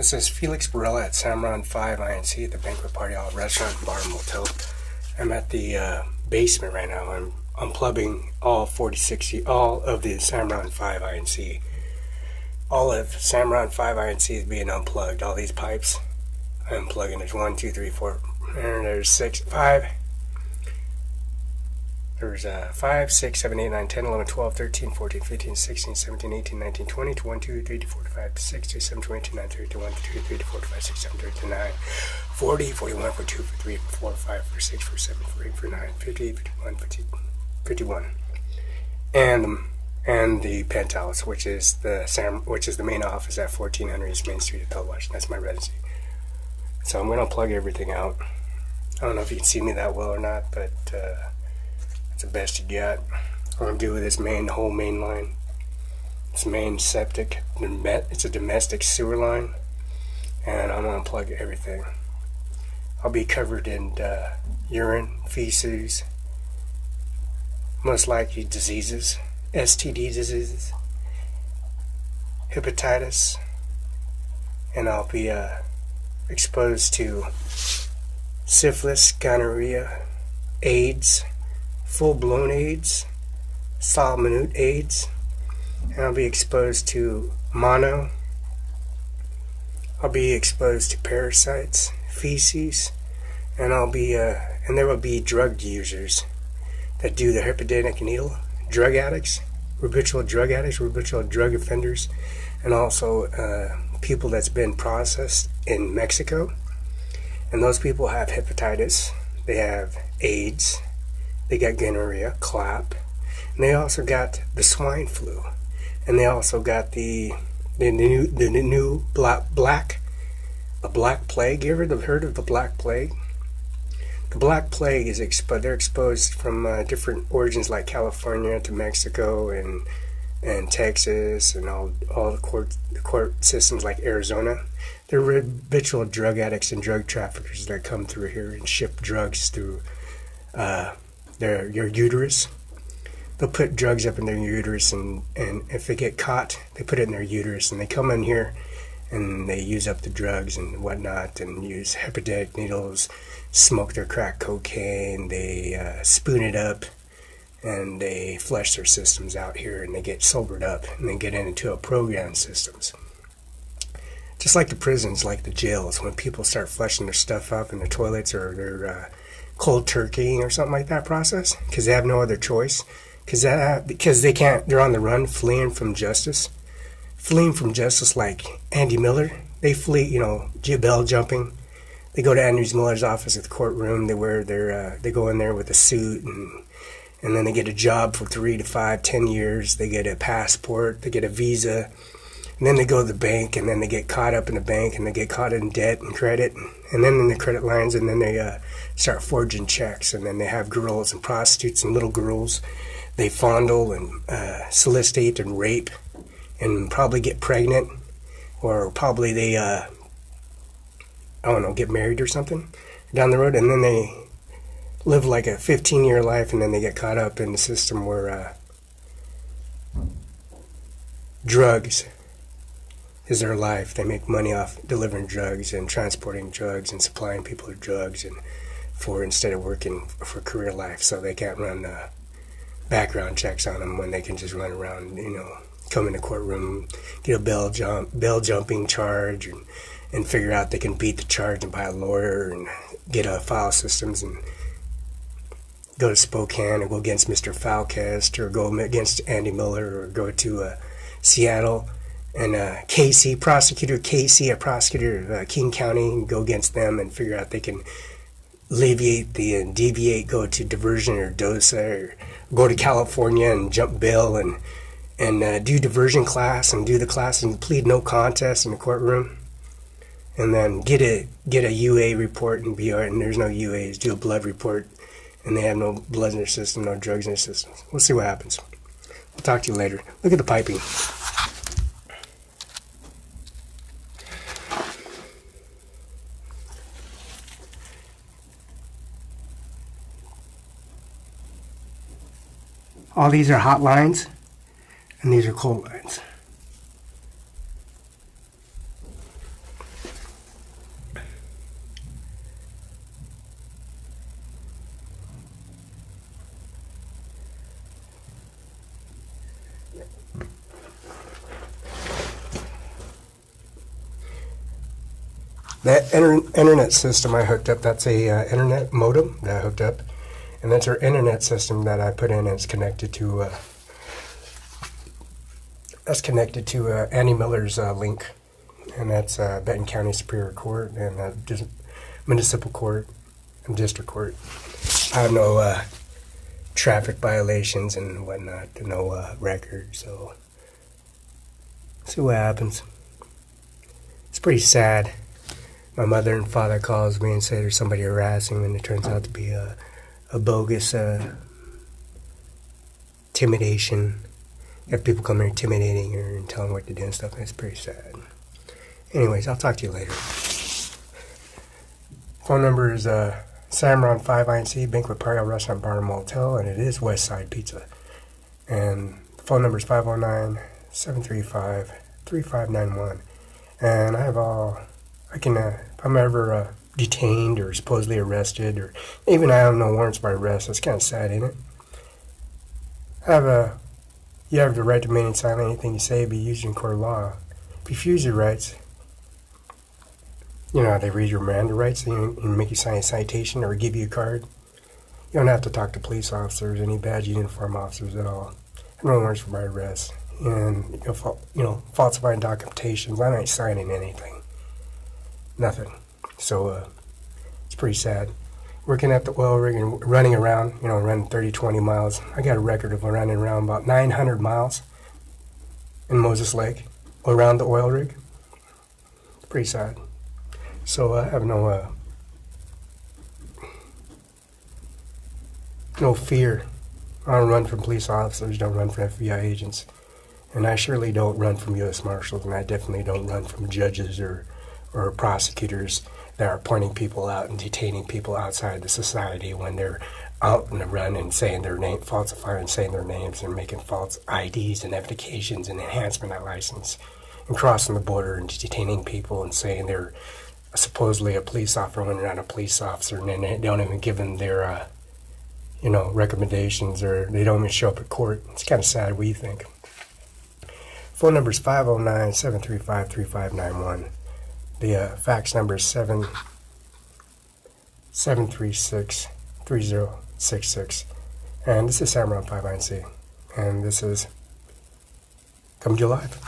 This is Felix Barela at Cimaron 5 INC at the Banquet Party Hall Restaurant, Bar, and Motel. I'm at the basement right now. I'm unplugging all of the Cimaron 5 INC. All of Cimaron 5 INC is being unplugged. All these pipes, I'm unplugging. There's 1, 2, 3, 4, and there's 5. There's 5, 6, 7, 8, 9, 10, 11, 12, 13, 14, 15, 16, 17, 18, 19, 20, 21, 22, 23, 24, 25, 26, 27, 28, 29, 30, 31, 32, 33, 34, 35, 36, 37, 38, 39, 40, 41, 42, 43, 44, 45, 46, 47, 48, 49, 50, 51, 51. And the penthouse, which is the main office at 1400 East Main Street, Othello, Washington. That's my residency. So I'm going to plug everything out. I don't know if you can see me that well or not, but it's the best you got. I'm going to do with this the whole main line. It's main septic. It's a domestic sewer line, and I'm going to plug everything. I'll be covered in urine, feces, most likely diseases, STD diseases, hepatitis, and I'll be exposed to syphilis, gonorrhea, AIDS, full-blown AIDS, solid-minute AIDS, and I'll be exposed to mono. I'll be exposed to parasites, feces, and and there will be drug users that do the herpidinic needle, drug addicts, habitual drug offenders, and also people that's been processed in Mexico. And those people have hepatitis, they have AIDS, they got gonorrhea, clap, and they also got the swine flu, and they also got the new black plague. You ever heard of the Black Plague? The Black Plague is they're exposed from different origins like California to Mexico and Texas and all the court systems like Arizona. They're habitual drug addicts and drug traffickers that come through here and ship drugs through your uterus. They'll put drugs up in their uterus, and if they get caught, they put it in their uterus, and they come in here and they use up the drugs and whatnot, and use herpidinic needles, smoke their crack cocaine, they spoon it up, and they flush their systems out here, and they get sobered up, and they get into a program systems. Just like the prisons, like the jails, when people start flushing their stuff up in the toilets, or they're cold turkeying or something like that process, because they have no other choice, because they can't, they're on the run, fleeing from justice like Andy Miller. They flee, bell jumping. They go to Andy Miller's office at the courtroom. They wear they go in there with a suit, and then they get a job for 3 to 5, 10 years. They get a passport, they get a visa, and then they go to the bank, and then they get caught up in the bank, and they get caught in debt and credit, and then in the credit lines, and then they start forging checks, and then they have girls and prostitutes and little girls. They fondle and solicit and rape, and probably get pregnant, or probably they get married or something down the road, and then they live like a 15-year life, and then they get caught up in the system where drugs is their life. They make money off delivering drugs and transporting drugs and supplying people with drugs, and instead of working for career life, so they can't run background checks on them when they can just run around, come in the courtroom, get a bell jumping charge, and figure out they can beat the charge and buy a lawyer and get a file systems and go to Spokane or go against Mr. Falcast or go against Andy Miller or go to Seattle and prosecutor King County, and go against them and figure out they can deviate, go to diversion or DOSA, or go to California and jump bail and do diversion class and do the class and plead no contest in the courtroom, and then get a UA report and be all right, and there's no UAs, do a blood report, and they have no blood in their system, no drugs in their system. We'll see what happens. I'll talk to you later. Look at the piping. All these are hot lines, and these are cold lines. That internet system I hooked up, that's a internet modem that I hooked up. And that's our internet system that I put in, and it's connected to Annie Miller's link. And that's Benton County Superior Court and Municipal Court and District Court. I have no traffic violations and whatnot, no record, so see what happens. It's pretty sad. My mother and father calls me and say there's somebody harassing me, and it turns out to be a bogus intimidation. You have people come here intimidating her and telling what to do and stuff, and it's pretty sad. Anyways, I'll talk to you later. Phone number is Cimaron 5INC, Banquet Party, Restaurant, Bar, and Motel, and it is West Side Pizza. And the phone number is 509-735-3591. And I have if I'm ever detained or supposedly arrested, or even I have no warrants by arrest, that's kind of sad, ain't it? You have the right to remain silent. Anything you say be used in court of law. If you refuse your rights, you know how they read your Miranda rights and make you sign a citation or give you a card. You don't have to talk to police officers, any badge uniform officers at all. No warrants for my arrest. And falsifying documentations. I'm not signing anything. Nothing. So it's pretty sad. Working at the oil rig and running around, running 30, 20 miles. I got a record of running around about 900 miles in Moses Lake around the oil rig. Pretty sad. So I have no fear. I don't run from police officers, don't run from FBI agents. And I surely don't run from U.S. Marshals, and I definitely don't run from judges or prosecutors that are pointing people out and detaining people outside the society when they're out on the run and saying their name, falsifying and saying their names and making false IDs and applications and enhancement of license and crossing the border and detaining people and saying they're supposedly a police officer when they're not a police officer, and then they don't even give them their recommendations, or they don't even show up at court. It's kind of sad. What do you think? Phone number is 509-735-3591. The fax number is 736-3066. And this is Cimaron 5INC. And this is Come to You Live.